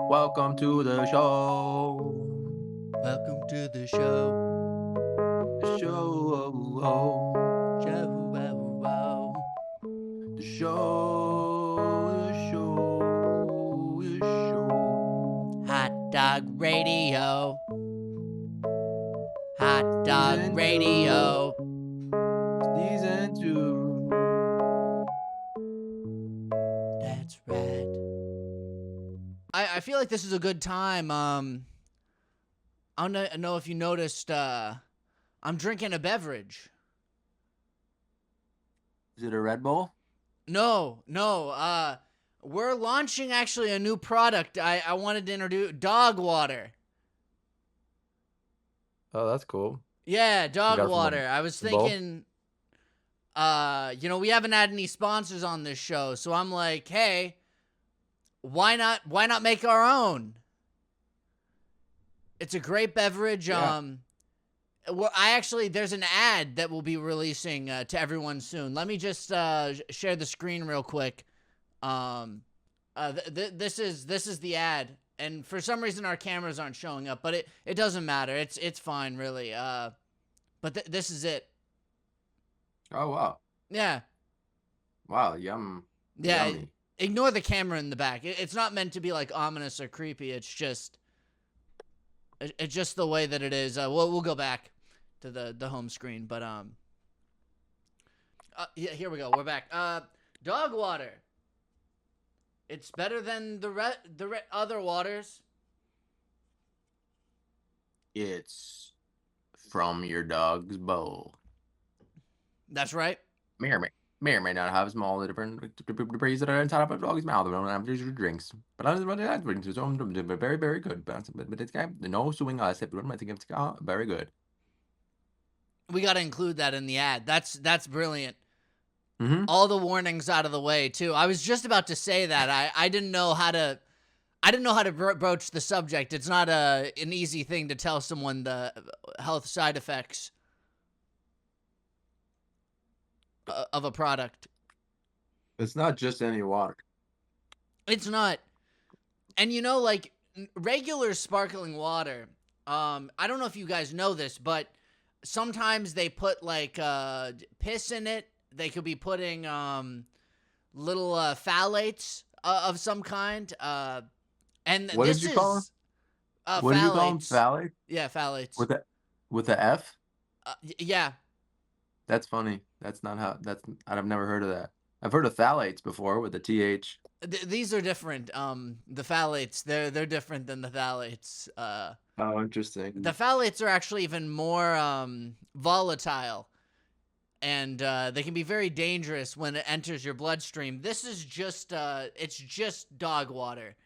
Welcome to the show. Welcome to the show. The show. The show. The show. The show. Hot dog radio. Hot dog Season radio. Season 2. That's right. I feel like this is a good time. I don't know if you noticed. I'm drinking a beverage. Is it a Red Bull? No. We're launching actually a new product. I wanted to introduce dog water. Oh, that's cool. Yeah, You dog got it from water. I was the bowl? thinking, we haven't had any sponsors on this show, so I'm like, hey, why not make our own? It's a great beverage. Yeah. There's an ad that we'll be releasing to everyone soon. Let me just share the screen real quick. This is the ad, and for some reason our cameras aren't showing up, but it doesn't matter. It's fine, really. But this is it. Oh, wow. Yeah. Wow, yummy. Ignore the camera in the back. It's not meant to be like ominous or creepy. It's just the way that it is. We'll go back to the home screen, but yeah, here we go. We're back. Dog water. It's better than the other waters. It's from your dog's bowl. That's right. May or may not have small different debris that are inside of a dog's mouth. Don't have to drinks, but I very very good. But it's no suing us. I think it's very good. We got to include that in the ad. That's brilliant. Mm-hmm. All the warnings out of the way too. I was just about to say that. I didn't know how to. I didn't know how to broach the subject. It's not an easy thing to tell someone the health side effects of a product. It's not just any water. It's not. And like regular sparkling water, I don't know if you guys know this, but sometimes they put like piss in it. They could be putting little phthalates of some kind. And What this did you call them? What did you call them? phthalates. Phthalates? Yeah, phthalates. With a F? Yeah. That's funny. I've never heard of that. I've heard of phthalates before with the TH. These are different. The phthalates, they're different than the phthalates. Oh, interesting. The phthalates are actually even more volatile, and they can be very dangerous when it enters your bloodstream. This is just it's just dog water.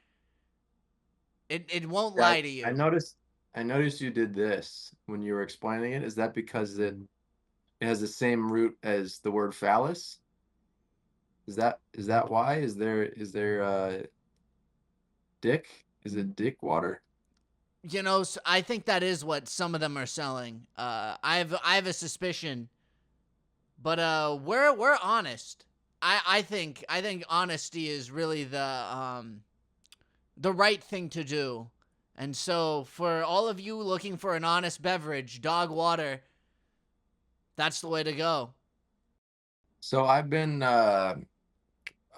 It won't lie to you. I noticed you did this when you were explaining it. Is that because it has the same root as the word phallus? Is that why? Is there dick? Is it dick water? So I think that is what some of them are selling. I have a suspicion, but we're honest. I think honesty is really the right thing to do. And so for all of you looking for an honest beverage, dog water, that's the way to go. So I've been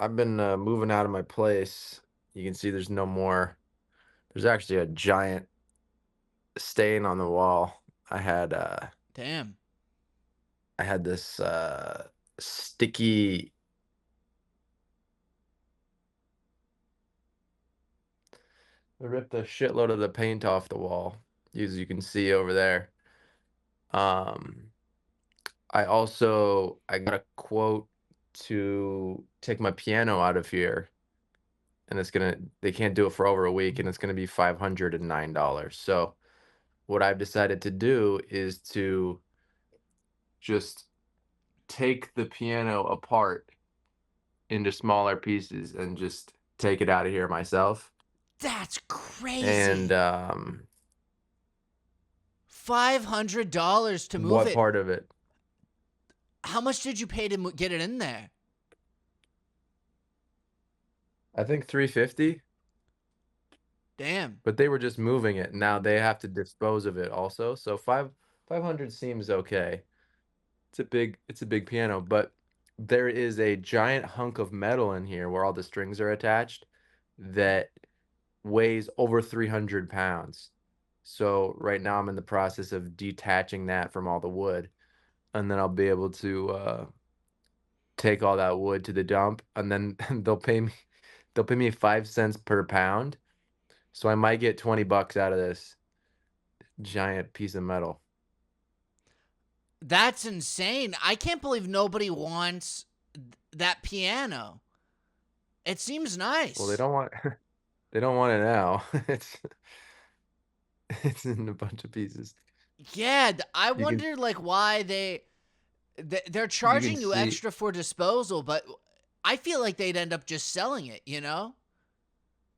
moving out of my place. You can see there's no more. There's actually a giant stain on the wall. Damn. I had this sticky. I ripped a shitload of the paint off the wall, as you can see over there. I got a quote to take my piano out of here, and they can't do it for over a week, and it's gonna be $509. So what I've decided to do is to just take the piano apart into smaller pieces and just take it out of here myself. That's crazy. And $500 to move what it. part of it? How much did you pay to get it in there? I think $350. Damn. but they were just moving it. Now they have to dispose of it also. So 500 seems okay. It's a big piano, but there is a giant hunk of metal in here where all the strings are attached that weighs over 300 pounds. So right now I'm in the process of detaching that from all the wood, and then I'll be able to take all that wood to the dump, and then they'll pay me 5 cents per pound. So I might get 20 bucks out of this giant piece of metal. That's insane. I can't believe nobody wants that piano. It seems Well, they nice. don't want they don't want it now. It's in a bunch of pieces. Yeah, I You can wonder like why they're you can charging you see extra for disposal, but I feel like they'd end up just selling it, you know?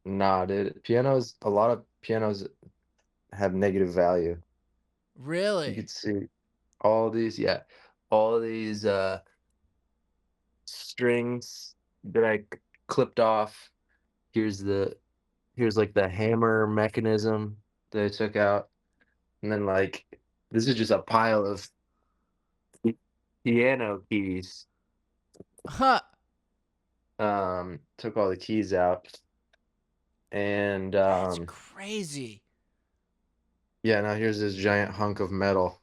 nah, dude. Pianos, a lot of pianos have negative value. You Really? could see all these, yeah, all these strings that clipped off. Here's the here's like the hammer mechanism that I took out. And then like this is just a pile of pi- piano keys. Huh. Took all the keys out. And That's crazy. yeah, now here's this giant hunk of metal.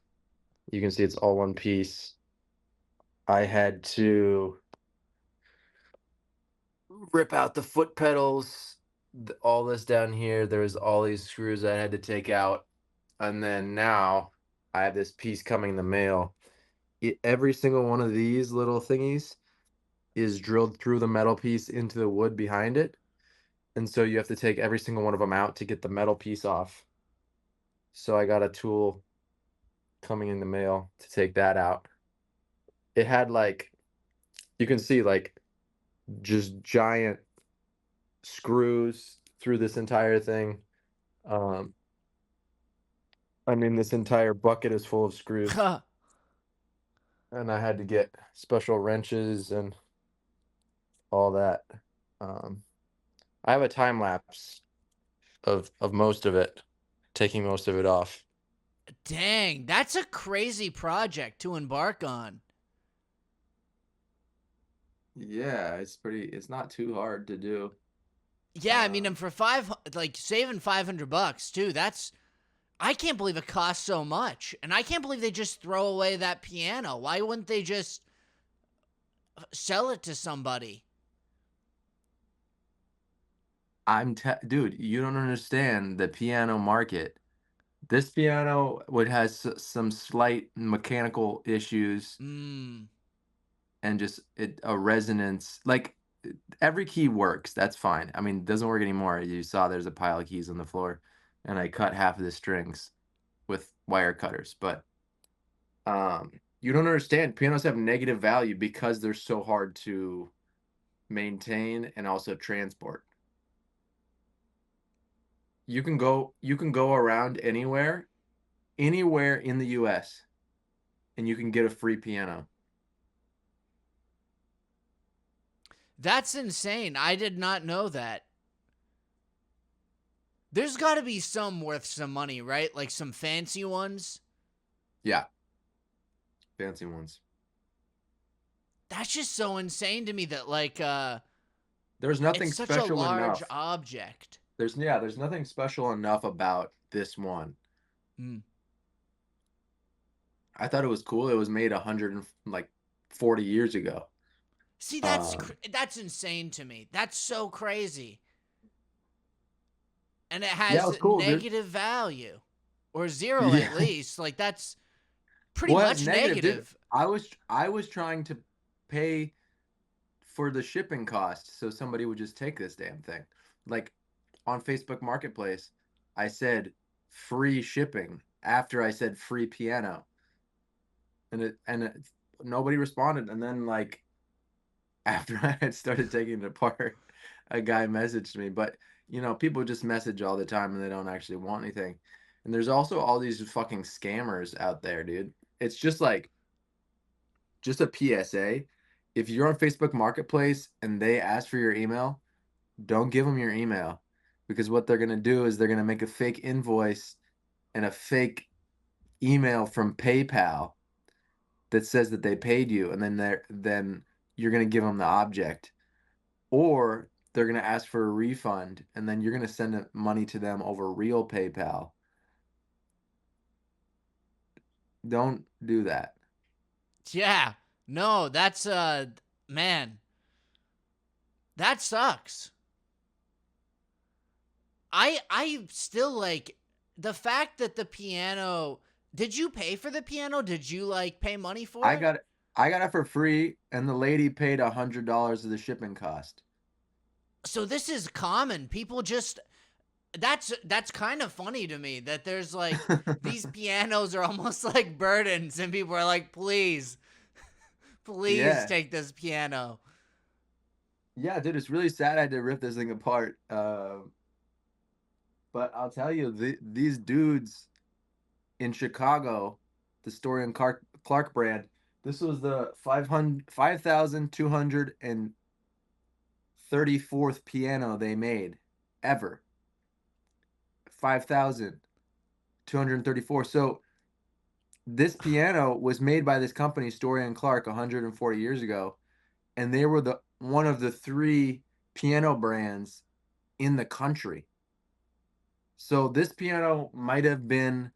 You can see it's all one piece. I had to rip out the foot pedals, all this down here. There's all these screws I had to take out. And then now I have this piece coming in the mail. Every single one of these little thingies is drilled through the metal piece into the wood behind it. And so you have to take every single one of them out to get the metal piece off. So I got a tool coming in the mail to take that out. It had like, you can see like just giant screws through this entire thing. Um, I mean, this entire bucket is full of screws, Huh. and I had to get special wrenches and all that. Um, I have a time lapse of most of it, taking most of it off. Dang, that's a crazy project to embark on. Yeah, it's not too hard to do. Yeah, I mean, and Um, for like saving $500 too. That's I can't believe it costs so much, and I can't believe they just throw away that piano. Why wouldn't they just sell it to somebody? dude, you don't understand the piano market. This piano would has some slight mechanical issues Hmm. and just a resonance. Like every key works. That's fine. I mean, it doesn't work anymore. You saw there's a pile of keys on the floor, and I cut half of the strings with wire cutters. But you don't understand. Pianos have negative value because they're so hard to maintain and also transport. You can go around anywhere in the US, and you can get a free piano. That's insane. I did not know that. There's got to be some worth some money, right? Like some fancy ones. Yeah, fancy ones. That's just so insane to me that There's it's nothing such a special large enough. object. There's nothing special enough about this one. Hmm. I thought it was cool. It was made 100 and like 40 years ago. See, Um, that's insane to me. That's so crazy. And it yeah, it has was cool, dude. negative value or zero at Yeah. least. Like that's pretty Well, it has much negative, dude. negative. I was trying to pay for the shipping cost so somebody would just take this damn thing. Like on Facebook Marketplace, I said free shipping after I said free piano, and nobody responded. And then like after I had started taking it apart, a guy messaged me. But people just message all the time and they don't actually want anything. And there's also all these fucking scammers out there, dude. It's just a PSA. If you're on Facebook Marketplace and they ask for your email, don't give them your email because what they're gonna do is they're gonna make a fake invoice and a fake email from PayPal that says that they paid you, and then you're gonna give them the object, or they're gonna ask for a refund, and then you're gonna send money to them over real PayPal. Don't do that. Yeah. No, that's man, that sucks. I still like the fact that the piano. Did you pay for the piano? Did you like pay money for I it? got it. I got it for free, and the lady paid $100 of the shipping cost. So this is common. People just that's kind of funny to me that there's like these pianos are almost like burdens and people are like, "Please, please Yeah. take this piano." Yeah, dude, it's really sad I had to rip this thing apart. But I'll tell you, these dudes in Chicago, the Story and Clark brand, this was the 5,234th piano they made ever. 5,234. So this piano was made by this company, Story and Clark, 140 years ago, and they were the one of the three piano brands in the country. So this piano might have been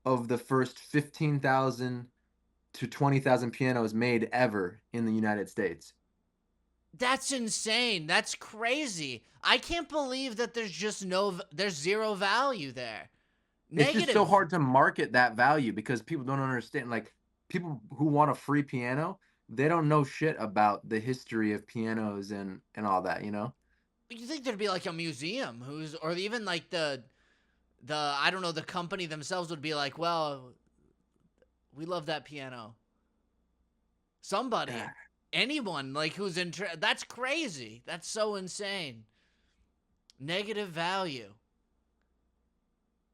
of the first 15,000 to 20,000 pianos made ever in the United States. That's insane. That's crazy. I can't believe that there's zero value there. It's just so Negative. hard to market that value because people don't understand. Like, people who want a free piano, they don't know shit about the history of pianos and all that, you know? You think there'd be like a museum who's or even like the I don't know, the company themselves would be like, "Well, we love that piano." Somebody, anyone like who's that's crazy. That's so insane. Negative value.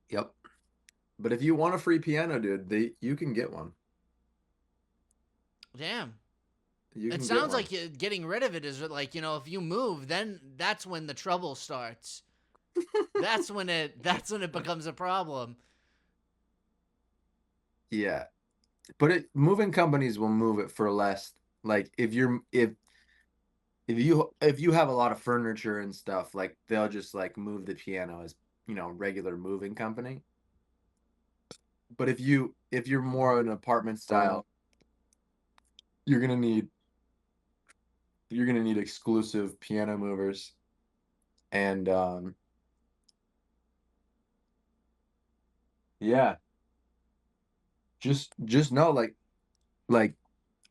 Yep. But if you want a free piano, dude, you can get one. Damn. You It can get sounds one. like getting rid of it is like, if you move, then that's when the trouble starts. That's when it becomes a problem. Yeah. But moving companies will move it for less. Like, if you have a lot of furniture and stuff, like, they'll just like move the piano as, regular moving company. But if you're more of an apartment style, you're gonna need you're gonna need exclusive piano movers. And yeah, just know, like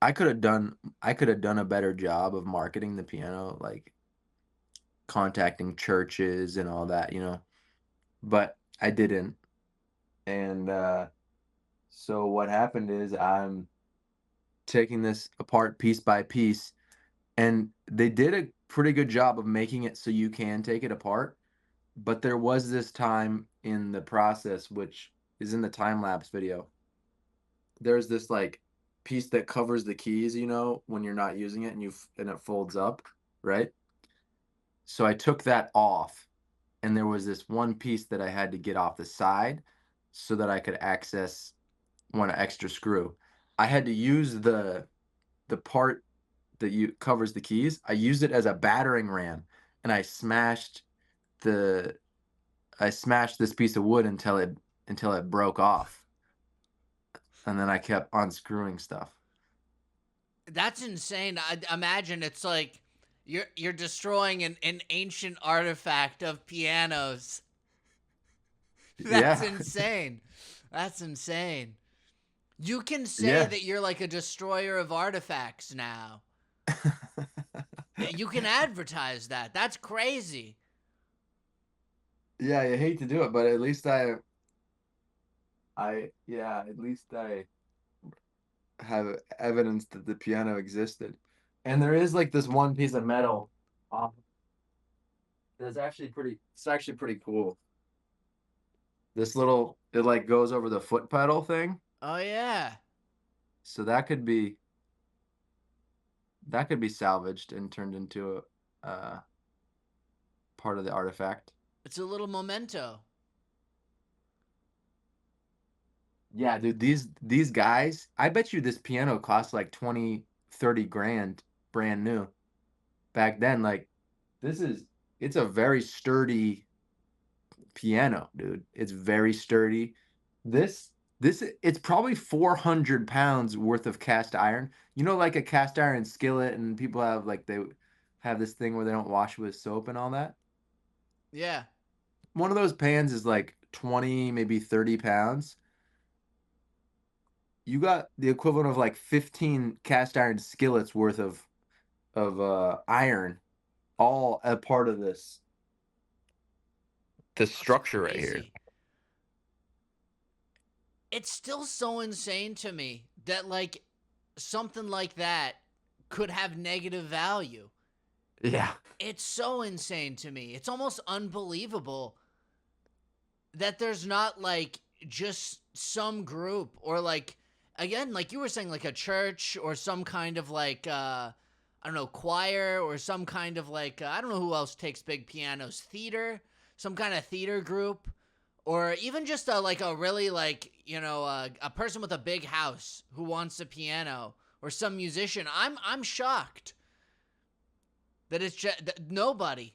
I could have done a better job of marketing the piano, like contacting churches and all that, but I didn't. And so what happened is I'm taking this apart piece by piece, and they did a pretty good job of making it so you can take it apart. But there was this time in the process, which is in the time lapse video. There's this like piece that covers the keys, when you're not using it, and it folds up, right? So I took that off, and there was this one piece that I had to get off the side so that I could access one extra screw. I had to use the part that you covers the keys. I used it as a battering ram, and the I smashed this piece of wood until it broke off, and then I kept unscrewing stuff. That's insane. I imagine it's like you're destroying an ancient artifact of pianos. That's Yeah. insane. That's insane. You can say Yeah. that you're like a destroyer of artifacts now. You can advertise that. That's crazy. Yeah, I hate to do it, but at least I have evidence that the piano existed. And there is like this one piece of metal it's actually pretty cool. It like goes over the foot pedal thing. Oh yeah. So that could be salvaged and turned into a part of the artifact. It's a little memento. Yeah, dude, these guys, I bet you this piano cost like 20, 30 grand brand new. Back then, like this is it's a very sturdy piano, dude. It's very sturdy. This it's probably 400 pounds worth of cast iron. You know, like a cast iron skillet, and people have like they have this thing where they don't wash with soap and all that. Yeah. One of those pans is like 20, maybe 30 pounds. You got the equivalent of like 15 cast iron skillets worth of iron, all a part of this That's structure right here. crazy. It's still so insane to me that like something like that could have negative value. Yeah. It's so insane to me. It's almost unbelievable that there's not like just some group or like again like you were saying like a church or some kind of like I don't know, choir or some kind of like I don't know who else takes big pianos, theater, some kind of theater group, or even just a like a really like a person with a big house who wants a piano or some musician. I'm shocked that it's just that nobody.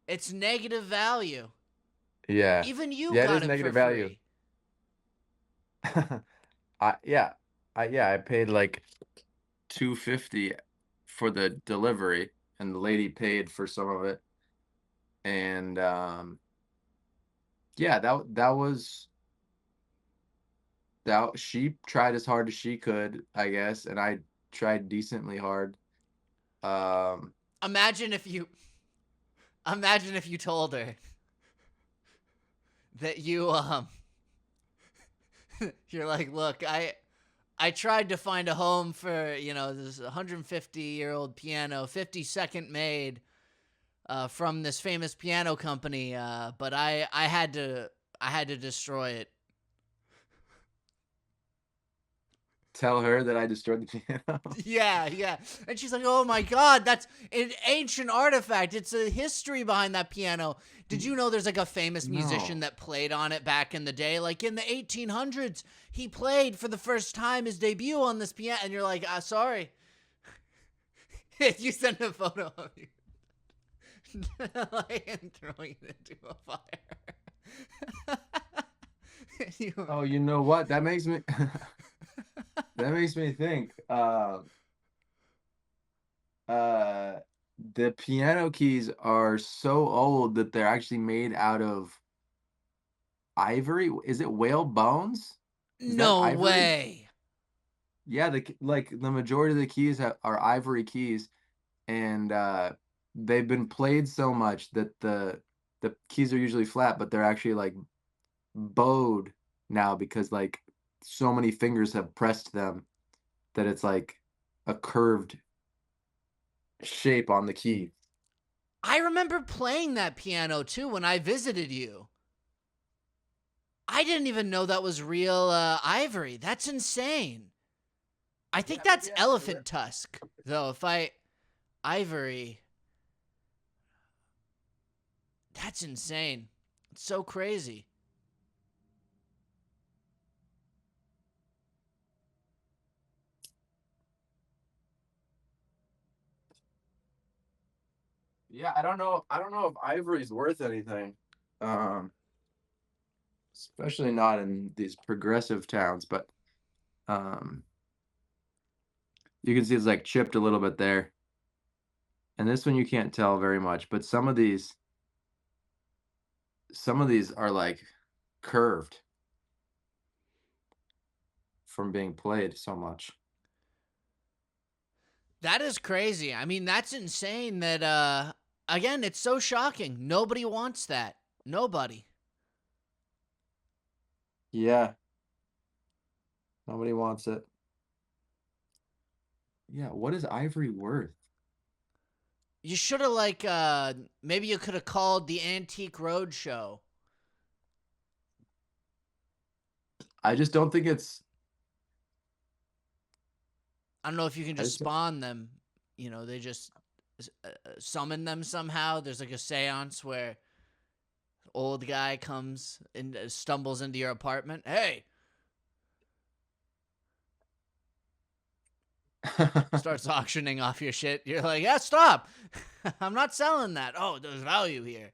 It's negative value. Yeah. Even you Yeah, it got is it for negative value. free. Yeah. I paid like 250 for the delivery and the lady paid for some of it. And yeah, that she tried as hard as she could, I guess, and I tried decently hard. Um Imagine if you imagine if you told her that you're like, look, I tried to find a home for this 150-year-old piano, 52nd made from this famous piano company, but I had to destroy it. tell her that I destroyed the piano. Yeah, yeah. And she's like, "Oh my god, that's an ancient artifact. It's a history behind that piano. Did you know there's like a famous musician No. that played on it back in the day? Like in the 1800s, he played for the first time his debut on this piano." And you're like, sorry." You send a photo of you like, and throwing it into a fire. You- Oh, you know what? That makes me that makes me think. Uh, the piano keys are so old that they're actually made out of ivory. Is it whale bones? Is that no ivory? way. Yeah, like the majority of the keys are ivory keys, and they've been played so much that the keys are usually flat, but they're actually like bowed now because like so many fingers have pressed them that it's like a curved shape on the key. I remember playing that piano too when I visited you. I didn't even know that was real ivory. That's insane. I think Yeah, that's maybe after elephant tusk, though. If I ivory, that's insane. It's so crazy. Yeah, I don't know if ivory's worth anything. Um, Especially not in these progressive towns, but um you can see it's like chipped a little bit there. And this one you can't tell very much, but some of these are like curved from being played so much. That is crazy. I mean, that's insane. That again, it's so shocking. Nobody wants that. Nobody. Yeah, nobody wants it. Yeah, what is ivory worth? You should have like maybe you could have called the Antique Roadshow. I just don't think it's I don't know if you can I just just don't, spawn them. They just summon them somehow. There's like a seance where old guy comes and stumbles into your apartment. Hey, starts auctioning off your shit. You're like, yeah, stop. I'm not selling that. Oh, there's value here.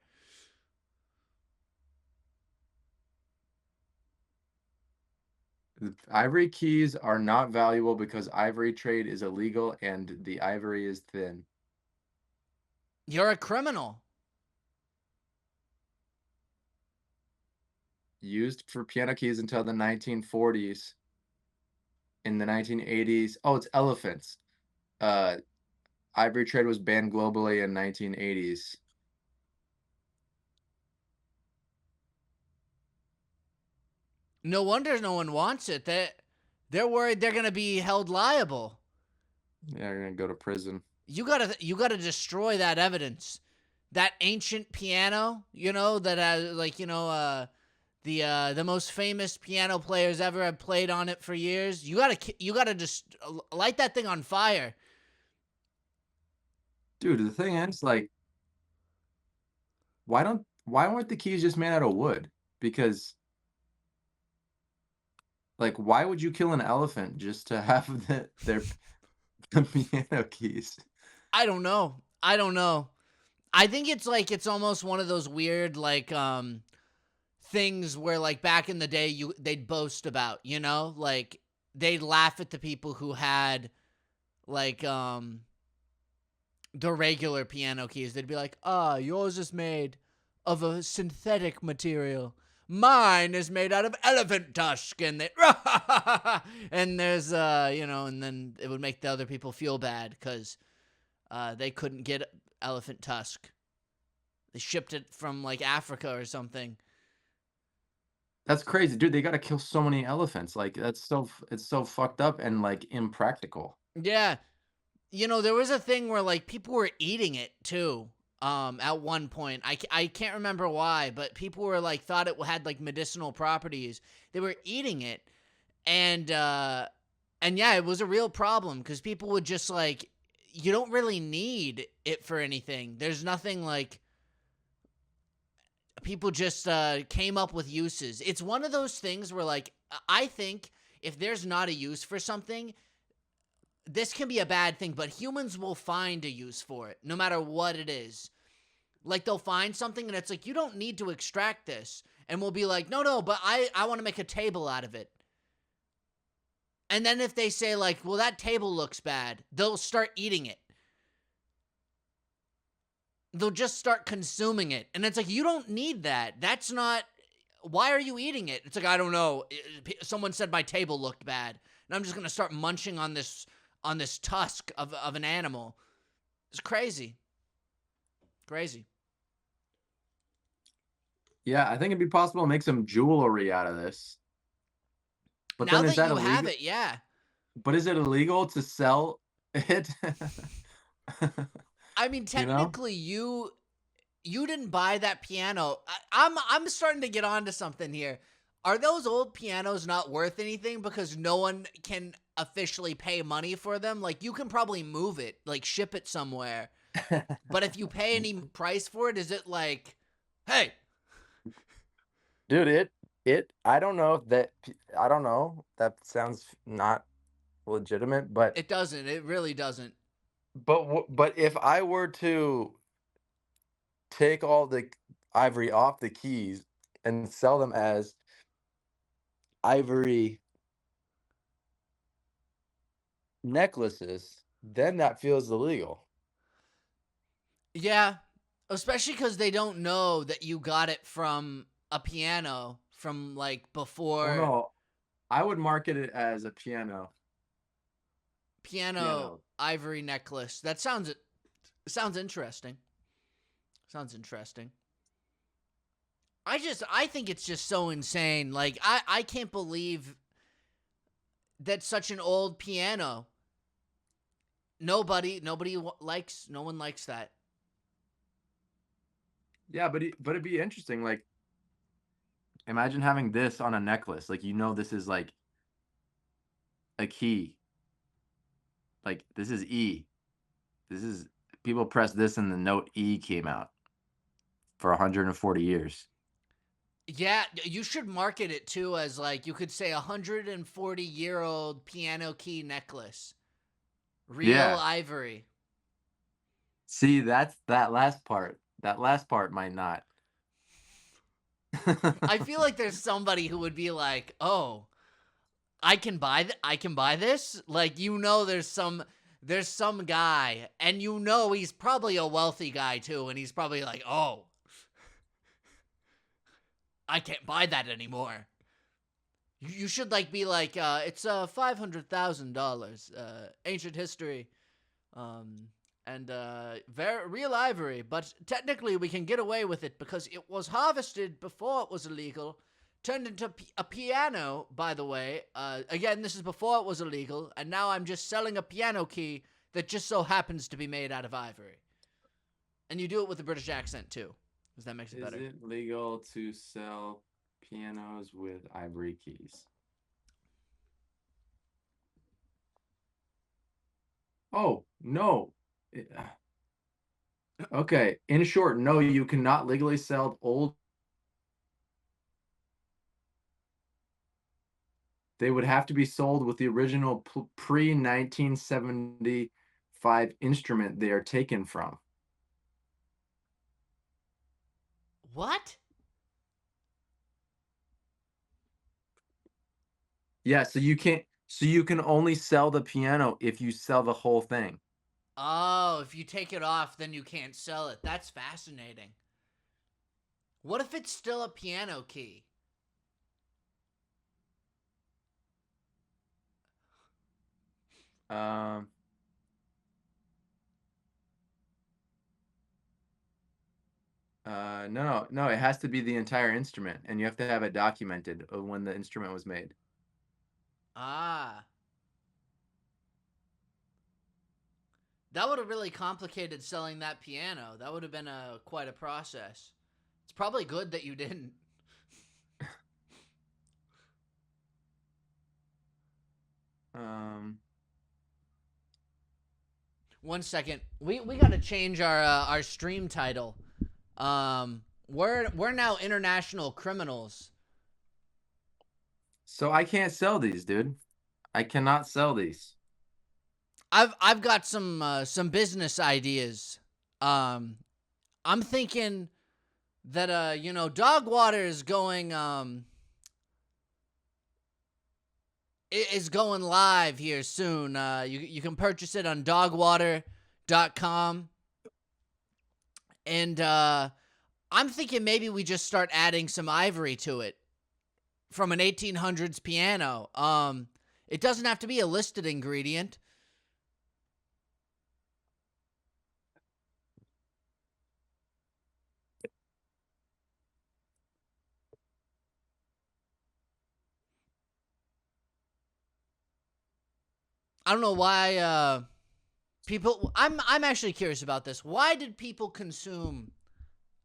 Ivory keys are not valuable because ivory trade is illegal and the ivory is thin. You're a criminal. Used for piano keys until the 1940s. In the 1980s, oh, it's elephants. Uh, Ivory trade was banned globally in 1980s. No wonder no one wants it. They're worried they're gonna be held liable. Yeah, you're gonna go to prison. You gotta destroy that evidence. That ancient piano, that has the most famous piano players ever have played on it for years. You gotta just light that thing on fire. Dude, the thing is, like, why weren't the keys just made out of wood? Because like why would you kill an elephant just to have their the piano keys? I don't know. I don't know. I think it's almost one of those weird things where like back in the day they'd boast about, like they'd laugh at the people who had like the regular piano keys. They'd be like, "Ah, yours is made of a synthetic material. Mine is made out of elephant tusk." And they and there's and then it would make the other people feel bad cuz they couldn't get elephant tusk. They shipped it from like Africa or something. That's crazy, dude. They gotta kill so many elephants. Like it's so fucked up and like impractical. Yeah, there was a thing where like people were eating it too. At one point, I can't remember why, but people were like thought it had like medicinal properties. They were eating it, and yeah, it was a real problem because people would just like you don't really need it for anything. There's nothing like people just came up with uses. It's one of those things where like I think if there's not a use for something, this can be a bad thing, but humans will find a use for it, no matter what it is. Like they'll find something and it's like, you don't need to extract this. And we'll be like, no, but I want to make a table out of it. And then if they say like, well, that table looks bad, they'll start eating it. They'll just start consuming it. And it's like, you don't need that. That's not, why are you eating it? It's like, I don't know. Someone said my table looked bad. And I'm just going to start munching on this tusk of an animal. It's crazy. Crazy. Yeah, I think it'd be possible to make some jewelry out of this. But Now then is that that you have illegal? it, yeah. But is it illegal to sell it? I mean, You know? technically, you didn't buy that piano. I'm starting to get onto something here. Are those old pianos not worth anything because no one can officially pay money for them? Like you can probably move it, like ship it somewhere. But if you pay any price for it, is it like, hey, Dude, it I don't know if that I don't know. That sounds not legitimate, it doesn't. It really doesn't. but if I were to take all the ivory off the keys and sell them as ivory necklaces, then that feels illegal. Yeah, especially because they don't know that you got it from a piano from like Oh before no, I would market it as a piano piano. ivory necklace. That sounds interesting. Sounds interesting. I think it's just so insane. Like I can't believe that such an old piano. Nobody likes. No one likes that. Yeah, but it'd be interesting. Like, imagine having this on a necklace. Like, this is like a key. Like, this is E. This is People pressed this and the Note E came out for 140 years. Yeah, you should market it too as like you could say 140-year-old piano key necklace. Real Yeah. ivory. See, that's that last part. That last part might not. I feel like there's somebody who would be like, "Oh, I can buy I can buy this?" Like there's some guy and he's probably a wealthy guy too and he's probably like, "Oh, I can't buy that anymore." You should like be like, it's $500,000, ancient history, um, and very real ivory. But technically, we can get away with it because it was harvested before it was illegal, turned into a piano. By the way, again, this is before it was illegal, and now I'm just selling a piano key that just so happens to be made out of ivory. And you do it with a British accent too, because that makes it Is better. it legal to sell pianos with ivory keys? Oh, no. Okay. In short, no, you cannot legally sell old. They would have to be sold with the original pre-1975 instrument they are taken from. What? Yeah, so you can only sell the piano if you sell the whole thing. Oh, if you take it off, then you can't sell it. That's fascinating. What if it's still a piano key? Um, no, it has to be the entire instrument, and you have to have it documented of when the instrument was made. Ah, that would have really complicated selling that piano. That would have been quite a process. It's probably good that you didn't. Um, One second, we got to change our stream title. We're now international criminals. so I can't sell these, dude. I cannot sell these. I've got some business ideas. Um, I'm thinking that dog water is going live here soon. You can purchase it on dogwater.com. And I'm thinking maybe we just start adding some ivory to it from an 1800s piano. It doesn't have to be a listed ingredient. I don't know why people I'm actually curious about this. Why did people consume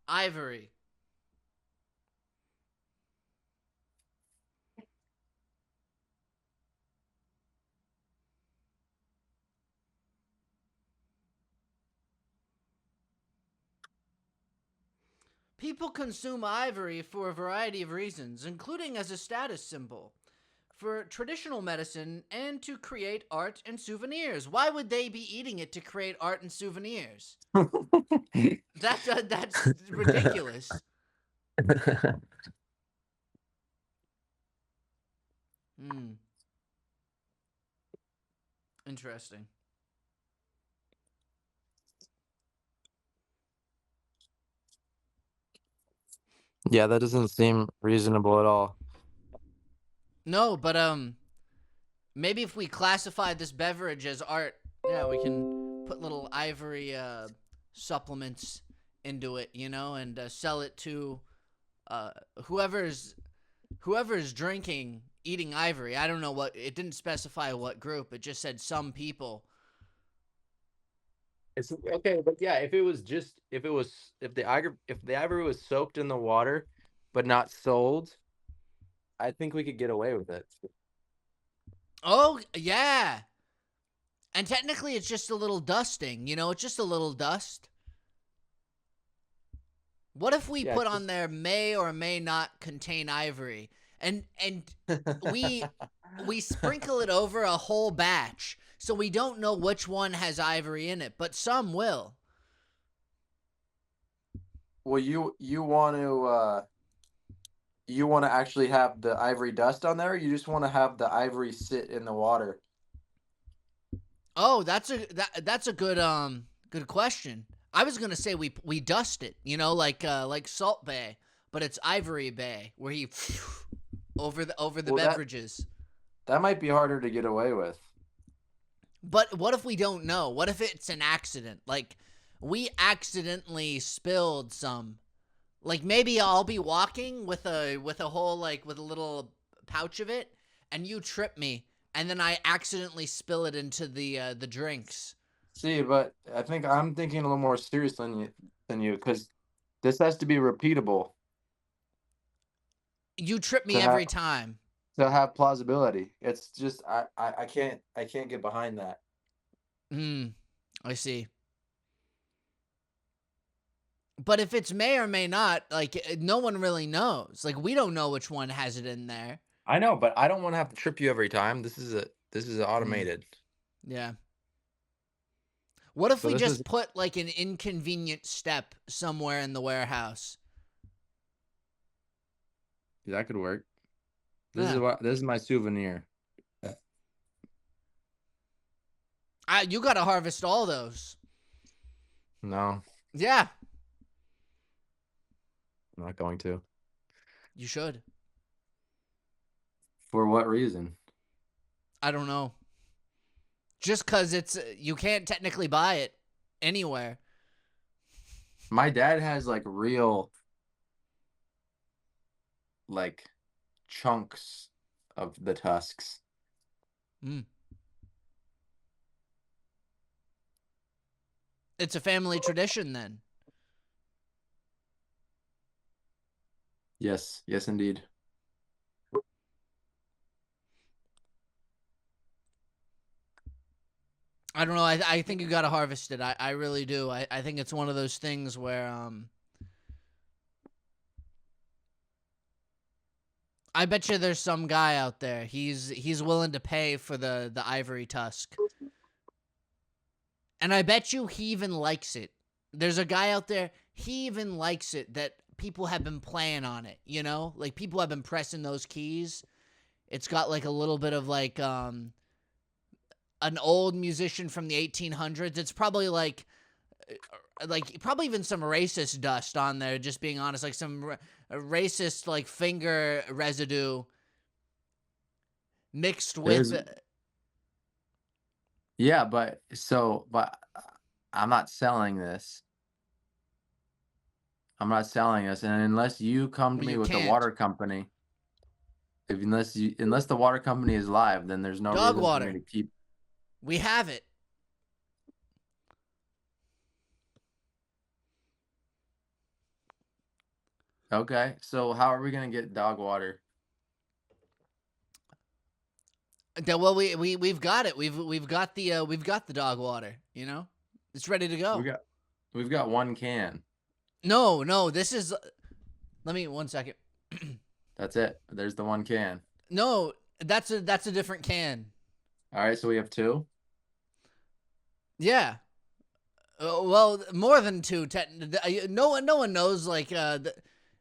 ivory? People consume ivory for a variety of reasons, including as a status symbol, for traditional medicine, and to create art and souvenirs. Why would they be eating it to create art and souvenirs? That's ridiculous. Hmm. Interesting. Yeah, that doesn't seem reasonable at all. No, but maybe if we classify this beverage as art, yeah, we can put little ivory supplements into it, and sell it to uh, whoever's whoever's drinking, eating ivory. I don't know what it didn't specify what group. It just said some people. It's okay, but yeah, if the ivory was soaked in the water but not sold, I think we could get away with it. Oh yeah, And technically, it's just a little dusting. You know, it's just a little dust. What if we Yeah, put it's on just there may or may not contain ivory, and we we sprinkle it over a whole batch, so we don't know which one has ivory in it, but some will. well, you want to actually have the ivory dust on there, or you just want to have the ivory sit in the water? Oh, that's a good question. I was gonna say we dust it, you know, like Salt Bay, but it's Ivory Bay where he over the Well, beverages. that might be harder to get away with. But what if we don't know? What if it's an accident? Like we accidentally spilled some. Like maybe I'll be walking with a whole like with a little pouch of it, and you trip me, and then I accidentally spill it into the drinks. See, but I think I'm thinking a little more serious than you, because this has to be repeatable You trip to me have every time. plausibility. It's just I can't get behind that. Hmm. I see. But if it's may or may not, like no one really knows. Like we don't know which one has it in there. I know, but I don't want to have to trip you every time. This is Mm, automated. yeah. What if So we this is just put like an inconvenient step somewhere in the warehouse? that could work. Yeah. This is my souvenir. You got to harvest all those. No, Yeah, I'm not going to. you should. For what reason? I don't know. Just cuz it's you can't technically buy it anywhere. My dad has like real like chunks of the tusks. Mm. It's a family tradition then. Yes, yes, indeed. I don't know. I think you got to harvest it. I really do. I think it's one of those things where I bet you there's some guy out there. He's willing to pay for the ivory tusk. And I bet you he even likes it. There's a guy out there, he even likes it that people have been playing on it, you know? Like people have been pressing those keys. It's got like a little bit of like an old musician from the 1800s. It's probably like probably even some racist dust on there, just being honest, like some racist like finger residue mixed with There's yeah, but I'm not selling this. I'm not selling this, and unless you come to well, me you with the can't. water company, if unless the water company is live, then there's no Dog reason for me water. to keep. We have it. Okay, so how are we gonna get dog water? Well, we've got it. We've got the dog water. You know, it's ready to We go. got we've got one can. No, no, this is. Let me 1 second. That's it. There's the one can. No, that's a different can. All right, so we have two. Yeah. Well, more than two. No one knows. Like,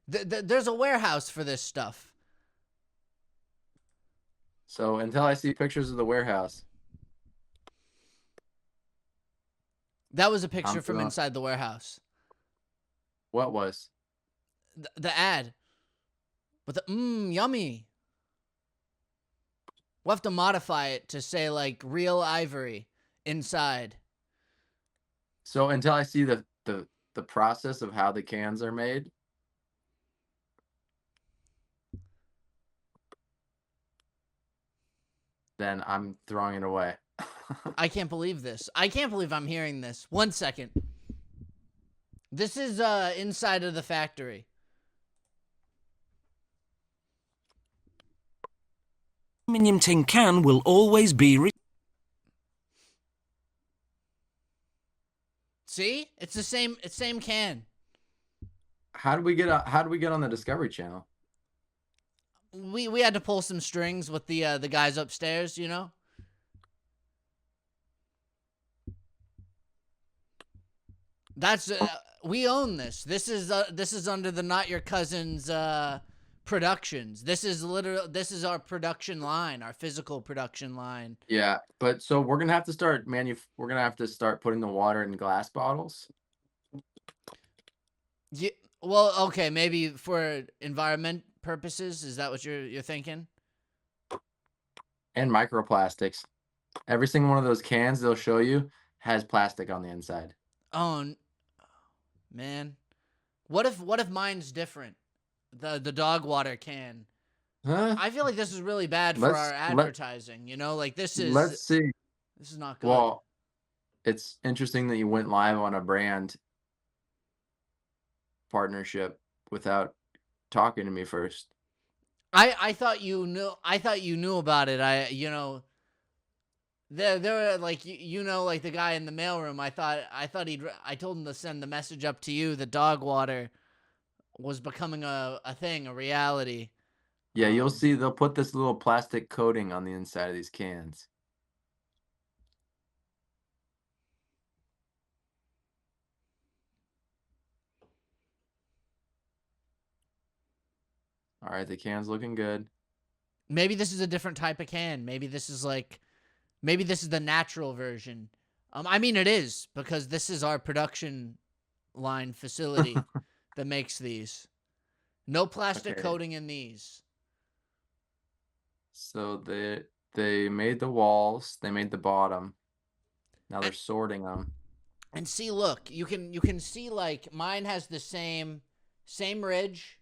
there's a warehouse for this stuff. So until I see pictures of the warehouse, That was a I'm picture from throwing. inside the warehouse. What was? The ad with the yummy. We'll have to modify it to say like real ivory inside. So until I see the process of how the cans are made, then I'm throwing it away. I can't believe this. I can't believe I'm hearing this. 1 second. This is inside of the factory. Aluminium tin can will always be See, it's the same. It's same can. How did we get on the Discovery Channel? We had to pull some strings with the guys upstairs. You know. That's we own this. This is under the Not Your Cousin's productions. This is literal. This is our production line, our physical production line. Yeah, but so we're gonna have to start putting the water in glass bottles Yeah, well, okay, maybe for environment purposes. Is that what you're thinking? and microplastics. Every single one of those cans they'll show you has plastic on the inside. Oh man, what if mine's different? The dog water can. Huh? I feel like this is really bad for our Let advertising. You know, like let's see. this is not good. Well, it's interesting that you went live on a brand partnership without talking to me first. I thought you knew. I thought you knew about it. There were like like the guy in the mailroom. I thought I told him to send the message up to you. The dog water was becoming a thing, a reality. Yeah, you'll see they'll put this little plastic coating on the inside of these cans. All right, the can's looking good. Maybe this is a different type of can. Maybe this is the natural version. I mean it is because this is our production line facility that makes these. No plastic Okay. coating in these. So they made the walls, they made the bottom. Now they're And, sorting them. and see, look, you can see like mine has the same ridge.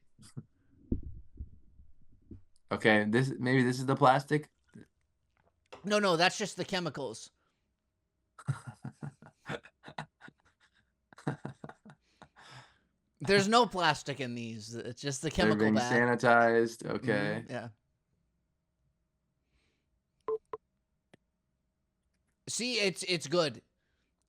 Okay, this is the plastic. No, that's just the chemicals. There's no plastic in these. It's just the They're chemical being bag. sanitized. Okay. Yeah. See, it's good.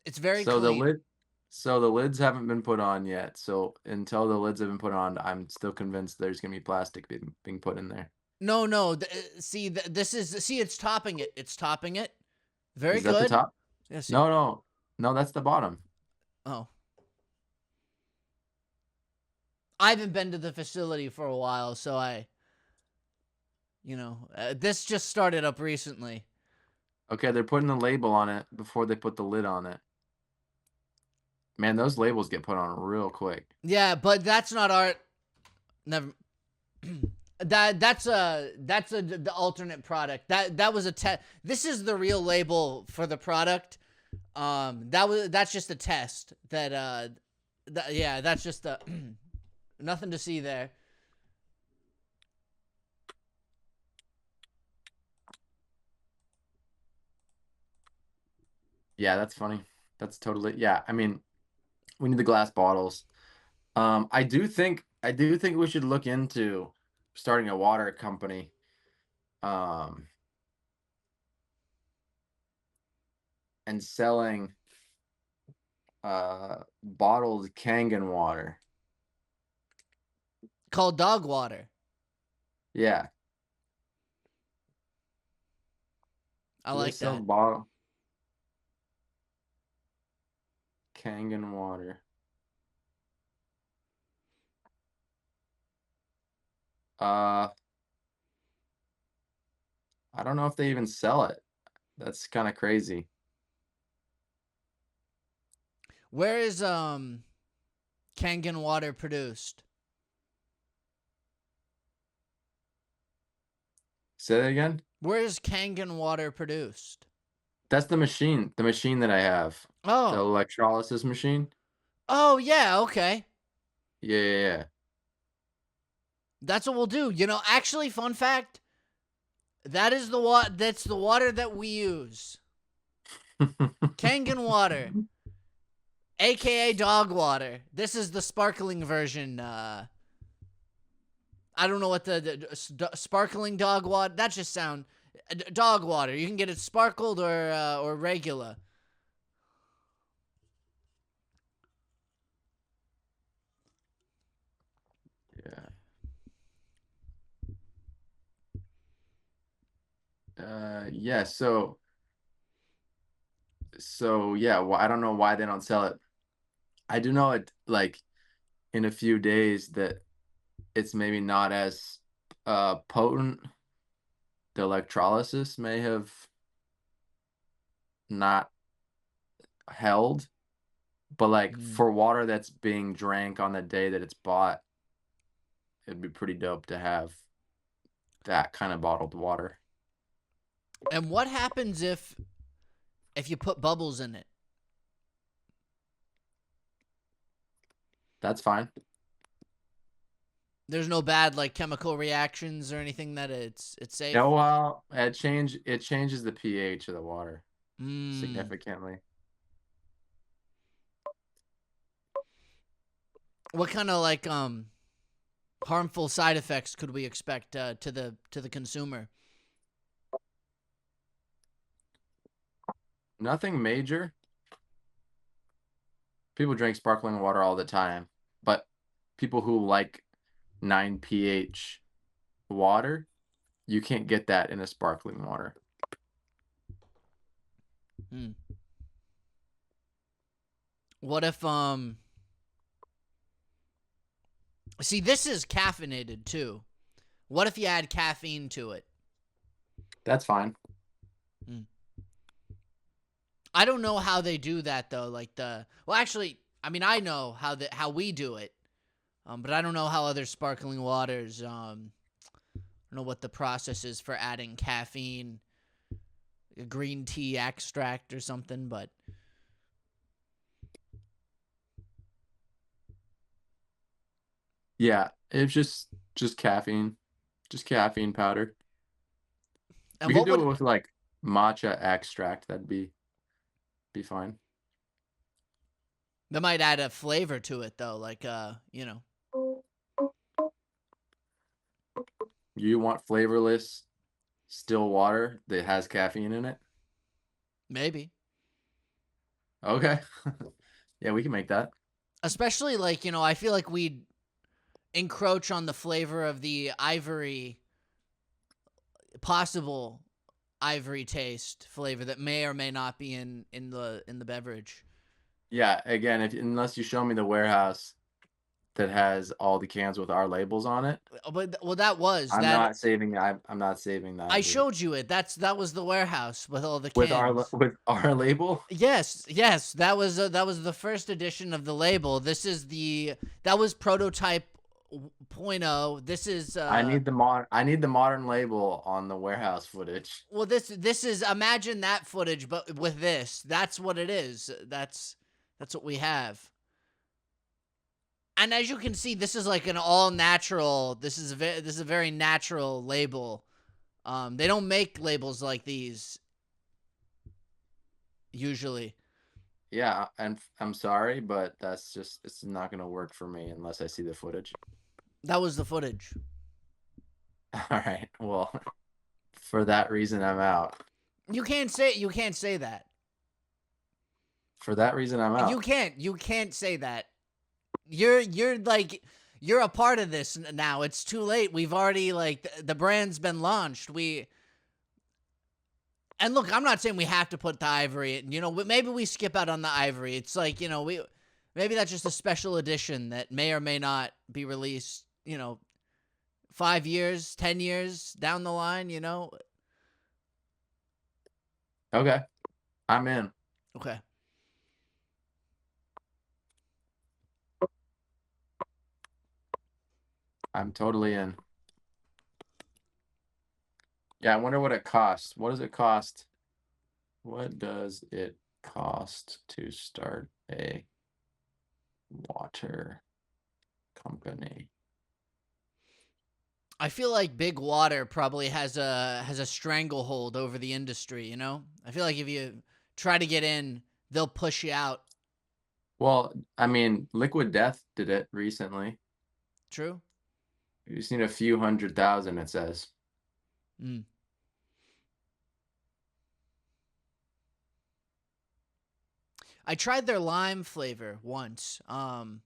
It's very So the clean. lid so the lids haven't been put on yet. So until the lids have been put on, I'm still convinced there's gonna be plastic being put in there. No. See, this is see. It's topping it. It's topping it. Very Is that the good. top? Yeah. See. No, no. No, that's the bottom. Oh, I haven't been to the facility for a while, so this just started up recently. Okay, they're putting the label on it before they put the lid on it. Man, those labels get put on real quick. Yeah, but that's not art. Never. That's the alternate product. That was a test. This is the real label for the product. That's just a test. Yeah, that's just a nothing to see there. Yeah, that's funny. That's totally yeah. I mean, we need the glass bottles. I do think we should look into starting a water company. Um, and selling bottled Kangen water. Called dog water. Yeah, I do they like sell that. bottle Kangen water? Uh, I don't know if they even sell it. That's kind of crazy. Where is Kangen water produced? Say that again? Where is Kangen water produced? That's the machine that I have. The Oh. electrolysis machine. Oh yeah, okay. Yeah, yeah, That's what we'll do. Actually, fun fact, that's the water that we use. yeah. Kangen water, aka dog water. This is the sparkling version. I don't know what the sparkling dog water. That just sound dog water. You can get it sparkled or regular. Yeah. So yeah. Well, I don't know why they don't sell it. I do know it like in a few days that it's maybe not as potent. The electrolysis may have not held, but like Mm. for water that's being drank on the day that it's bought, it'd be pretty dope to have that kind of bottled water. And what happens if you put bubbles in it? That's fine. There's no bad like chemical reactions or anything that it's Yeah, safe. well, it changes the pH of the water Mm. significantly. What kind of like harmful side effects could we expect to the consumer? Nothing major. People drink sparkling water all the time, but people who like 9 pH water, you can't get that in a sparkling water. Hmm. What if see, this is caffeinated too. What if you add caffeine to it? That's fine. Hmm. I don't know how they do that though. Like the well, actually, I mean, I know how we do it, but I don't know how other sparkling waters. I don't know what the process is for adding caffeine, a green tea extract or something. But Yeah, it's just caffeine, just caffeine powder. and We could what do would it with like matcha extract. That'd be fine. that might add a flavor to it though? Like you know, You want flavorless still water that has caffeine in it? maybe. Okay. Yeah, we can make that. Especially like I feel like we'd encroach on the flavor of the ivory possible ivory taste flavor that may or may not be in the beverage. Yeah, again, if unless you show me the warehouse that has all the cans with our labels on it, But well, that was I'm that not saving I'm not saving I that, dude. showed you it. That was the warehouse with all the cans. With our label? Yes, yes, that was the first edition of the label. This is the that was prototype point oh. This is I need the modern label on the warehouse footage. well this is imagine that footage but with this. That's what it is. That's what we have. And as you can see, this is like an all natural. This is a very natural label. They don't make labels like these usually. Yeah, and I'm sorry, but that's just it's not gonna work for me unless I see the footage. That was the footage. All right. Well, for that reason, I'm out. You can't say that. For that reason, I'm out. You can't say that. You're like you're a part of this now. It's too late. We've already like the brand's been launched. We and look, I'm not saying we have to put the ivory. Maybe we skip out on the ivory. It's like we maybe that's just a special edition that may or may not be released. 5 years, 10 years down the line. Okay, I'm in. Okay. I'm totally in. Yeah, I wonder what it costs. What does it cost? What does it cost to start a water company? I feel like Big Water probably has a stranglehold over the industry. I feel like if you try to get in, they'll push you out. Well, I mean, Liquid Death did it recently. True. You just need a few 100,000, it says. Mm. I tried their lime flavor once, and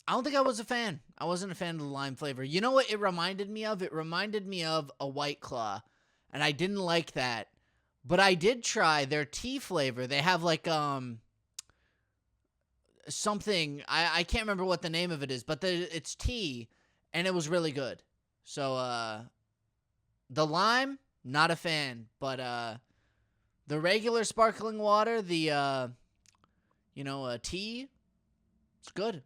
I don't think I was a fan. I wasn't a fan of the lime flavor. You know what it reminded me of? It reminded me of a White Claw, and I didn't like that. But I did try their tea flavor. They have like something, I can't remember what the name of it is, but it's tea, and it was really good. So the lime, not a fan, but the regular sparkling water, the tea, it's good.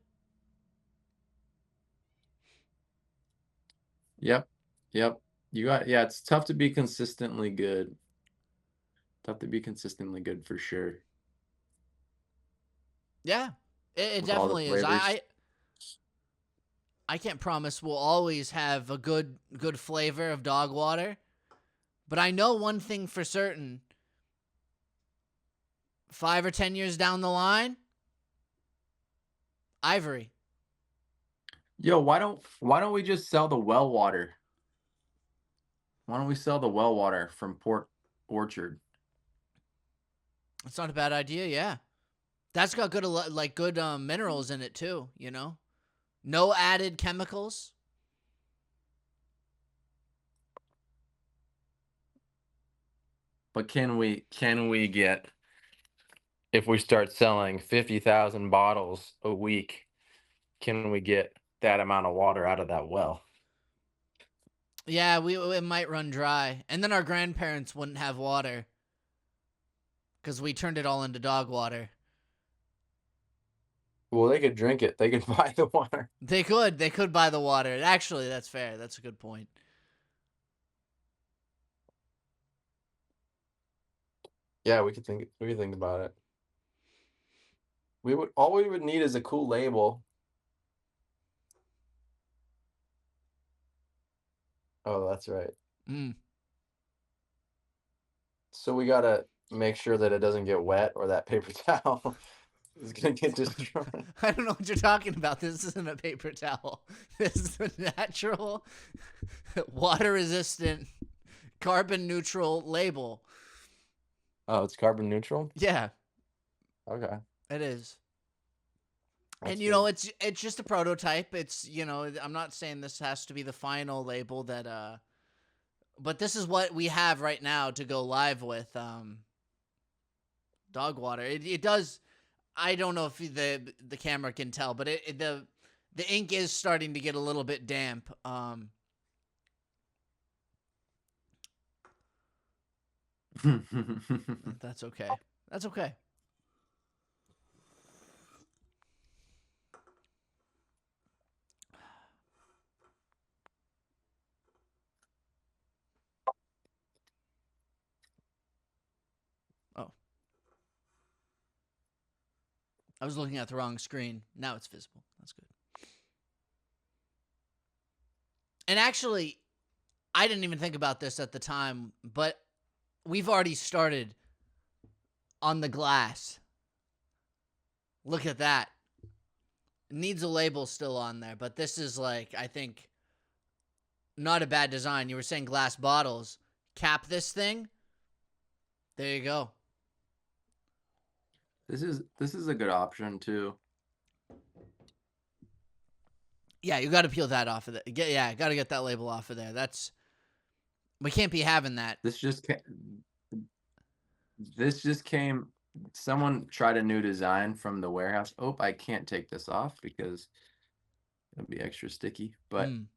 Yep. Yep. You got yeah, it's tough to be consistently good. Tough to be consistently good for sure Yeah, it with all the definitely is. flavors. I can't promise we'll always have a good flavor of dog water, but I know one thing for certain: 5 or 10 years down the line, Ivory. Yo, why don't we just sell the well water? Why don't we sell the well water from Port Orchard? That's not a bad idea. Yeah, that's got good minerals in it too. No added chemicals. But can we get if we start selling 50,000 bottles a week, can we get that amount of water out of that well? Yeah, we it might run dry, and then our grandparents wouldn't have water because we turned it all into dog water. Well, they could drink it. They could buy the water. They could buy the water. Actually, that's fair. That's a good point. Yeah, we could think about it. All we would need is a cool label. Oh, that's right. Mm. So we gotta make sure that it doesn't get wet or that paper towel is gonna get destroyed. I don't know what you're talking about. This isn't a paper towel. This is a natural, water resistant, carbon neutral label. Oh, it's carbon neutral? Yeah, Okay, it is. And that's good. it's just a prototype. I'm not saying this has to be the final label that but this is what we have right now to go live with dog water. It does. I don't know if the camera can tell, but the ink is starting to get a little bit damp. That's okay. That's okay. Oh, I was looking at the wrong screen. Now it's visible. That's good. And actually, I didn't even think about this at the time, but we've already started on the glass. Look at that. It needs a label still on there, but this is like, I think, not a bad design. You were saying glass bottles. Cap this thing. There you go. This is a good option too. Yeah, you got to peel that off of it. Yeah, got to get that label off of there. We can't be having that. This just came. Someone tried a new design from the warehouse. Oh, I can't take this off because it'll be extra sticky. But Mm.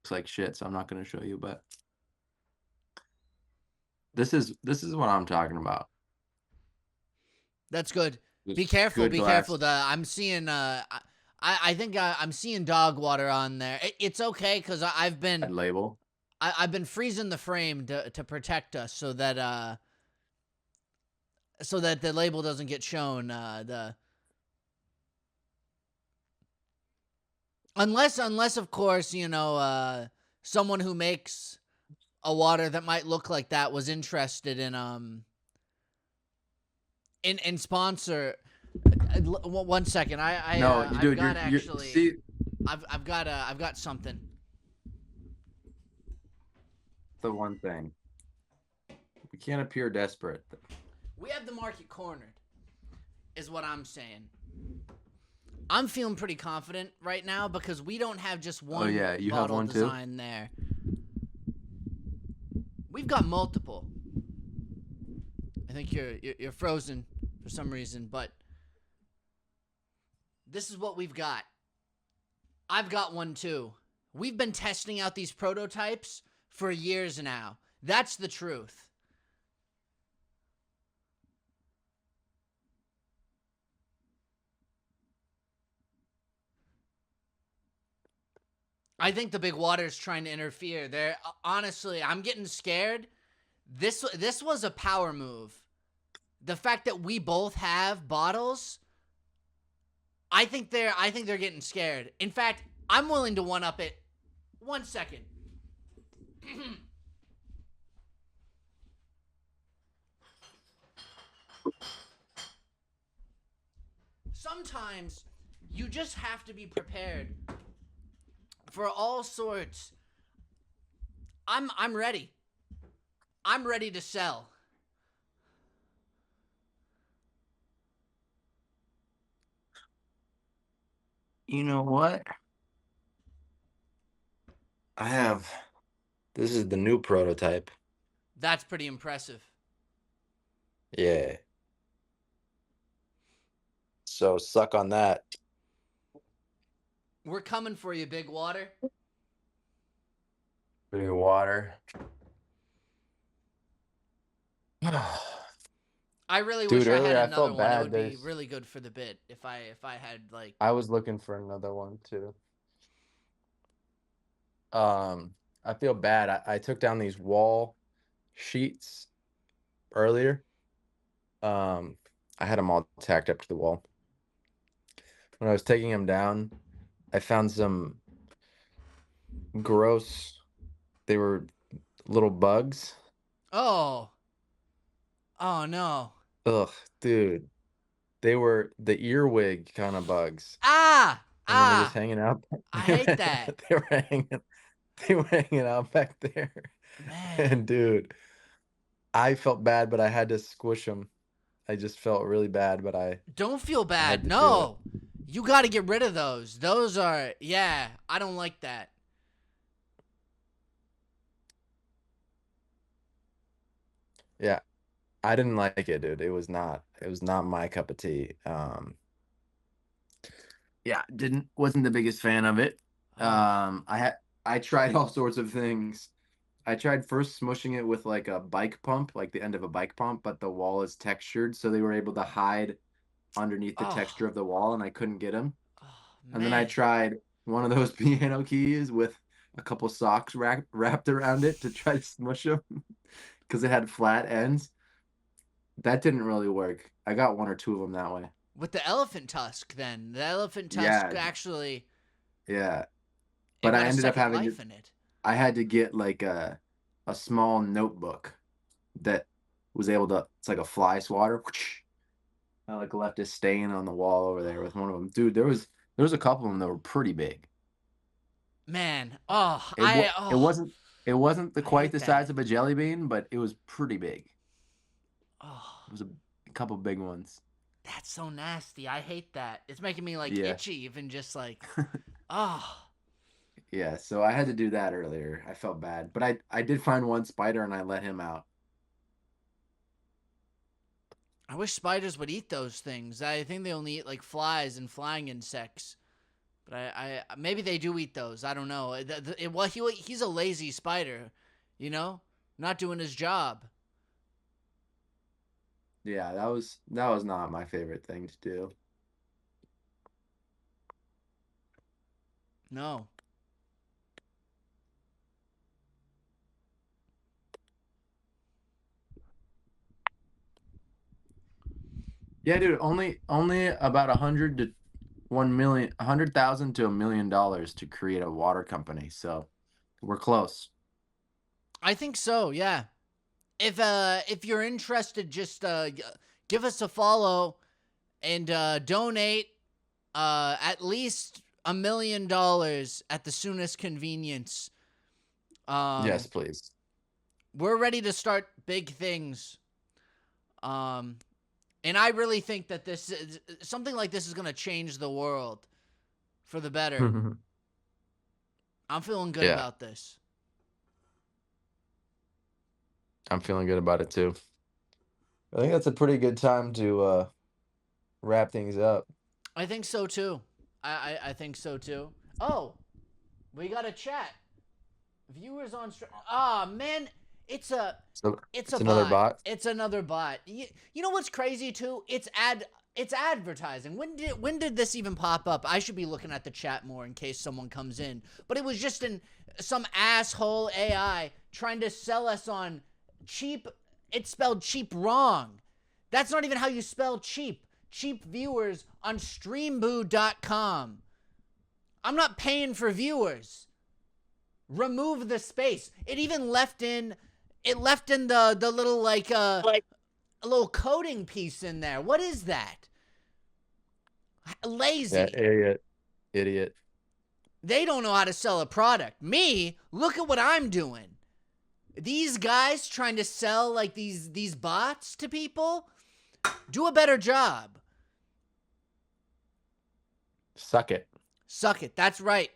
looks like shit, so I'm not going to show you. But this is what I'm talking about. That's good. Be Just careful. good Be glass careful. I'm seeing. I think I'm seeing dog water on there. It's okay because label. I've been freezing the frame to protect us so that the label doesn't get shown. The unless of course someone who makes a water that might look like that was interested in sponsor. 1 second. No, I've dude, got you're actually. see I've got something. the one thing. We can't appear desperate. We have the market cornered. is what I'm saying. I'm feeling pretty confident right now because we don't have just Oh one yeah, you have bottle one too? design there. We've got multiple. I think you're frozen for some reason, but this is what we've got. I've got one too. We've been testing out these prototypes for years now. That's the truth. I think the big water is trying to interfere. There, honestly, I'm getting scared. This was a power move. The fact that we both have bottles, I think they're getting scared. In fact, I'm willing to one up it. 1 second. Sometimes you just have to be prepared for all sorts. I'm ready. I'm ready to sell. You know what? I have this is the new prototype. That's pretty impressive. Yeah. So suck on that. We're coming for you, Big Water. Bit of water. I really wish Dude, I had earlier I another felt one. It bad. would be There's really good for the bit if I had like. I was looking for another one too. Um, I feel bad. I took down these wall sheets earlier. Um, I had them all tacked up to the wall. When I was taking them down, I found some gross, they were little bugs. Oh, oh no. Ugh, dude. They were the earwig kind of bugs. Ah, And they were just ah. hanging out. I They hate were, that. they were hanging, they were hanging out back there. Man, And dude, I felt bad, but I had to squish them. I just felt really bad, but don't feel I had bad. to do it. No. You got to get rid of those. Those are, yeah, I don't like that. Yeah, I didn't like it, dude. It was not my cup of tea. Yeah, didn't wasn't the biggest fan of it. Oh. I tried all sorts of things. I tried first smushing it with like a bike pump, like the end of a bike pump, but the wall is textured, so they were able to hide underneath the Oh. texture of the wall, and I couldn't get them. Oh, And then I man. tried one of those piano keys with a couple socks wrapped around it to try to smush them because it had flat ends. That didn't really work. I got one or two of them that way. With the elephant tusk then. The elephant tusk Yeah, actually yeah. it But I got a ended up second having to, life in it. I had to get like a small notebook that was able to, it's like a fly swatter. I like left a stain on the wall over there with one of them. Dude, there was a couple of them that were pretty big. Man. Oh, It wa- it wasn't the I quite hate the size that. of a jelly bean, but it was pretty big. Oh. It was a couple big ones. That's so nasty. I hate that. It's making me like Yeah. itchy even just like oh. Yeah, so I had to do that earlier. I felt bad, but I did find one spider and I let him out. I wish spiders would eat those things. I think they only eat like flies and flying insects. But I maybe they do eat those. I don't know. Well, he's a lazy spider, you know, not doing his job. Yeah, that was not my favorite thing to do. No. Yeah, dude, only about 100 to 1 million, 100,000 to $1 million to create a water company. So we're close. I think so. Yeah. If you're interested, just give us a follow and donate at least $1 million at the soonest convenience. Yes, Um, please. we're ready to start big things. Um, And I really think that this is, something like this is going to change the world for the better. I'm feeling good Yeah, about this. I'm feeling good about it too. I think that's a pretty good time to wrap things up. I think so too. I think so too. Oh, we got a chat. Viewers on stream. Ah, man, it's a So it's a it's another bot. bot. It's another bot. You know what's crazy too? It's advertising. When did this even pop up? I should be looking at the chat more in case someone comes in. But it was just some asshole AI trying to sell us on cheap. It's spelled cheap wrong. That's not even how you spell cheap. Cheap viewers on streamboo.com. I'm not paying for viewers. Remove the space. It left in the little like Like a little coding piece in there. What is that? Yeah, Lazy. idiot, idiot. They don't know how to sell a product. Me, look at what I'm doing. These guys trying to sell like these bots to people, do a better job. Suck it. Suck it. That's right.